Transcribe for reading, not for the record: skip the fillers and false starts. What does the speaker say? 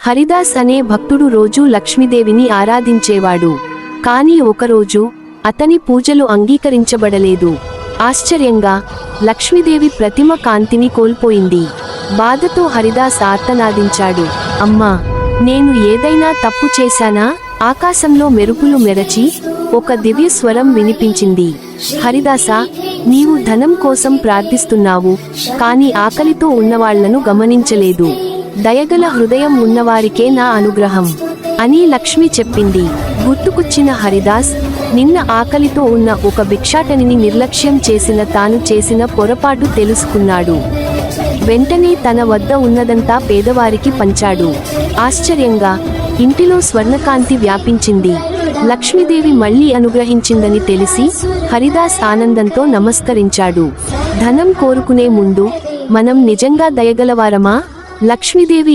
హరిదాస్ అనే భక్తుడు రోజూ లక్ష్మీదేవిని ఆరాధించేవాడు. కాని ఒకరోజు అతని పూజలు అంగీకరించబడలేదు. ఆశ్చర్యంగా లక్ష్మీదేవి ప్రతిమ కాంతిని కోల్పోయింది. బాధతో హరిదాస్ ఆర్తనాదించాడు, అమ్మా, నేను ఏదైనా తప్పు చేశానా? ఆకాశంలో మెరుపులు మెరచి ఒక దివ్య స్వరం వినిపించింది. హరిదాసా, నీవు ధనం కోసం ప్రార్థిస్తున్నావు, కాని ఆకలితో ఉన్నవాళ్లను గమనించలేదు. దయగల హృదయం ఉన్నవారికే నా అనుగ్రహం అని లక్ష్మి చెప్పింది. గుర్తుకొచ్చిన హరిదాస్ నిన్న ఆకలితో ఉన్న ఒక భిక్షాటనిని నిర్లక్ష్యం చేసిన తాను చేసిన పొరపాటు తెలుసుకున్నాడు. వెంటనే తన వద్ద ఉన్నదంతా పేదవారికి పంచాడు. ఆశ్చర్యంగా ఇంటిలో స్వర్ణకాంతి వ్యాపించింది. లక్ష్మీదేవి మళ్లీ అనుగ్రహించిందని తెలిసి హరిదాస్ ఆనందంతో నమస్కరించాడు. ధనం కోరుకునే ముందు మనం నిజంగా దయగలవారమా? లక్ష్మీదేవి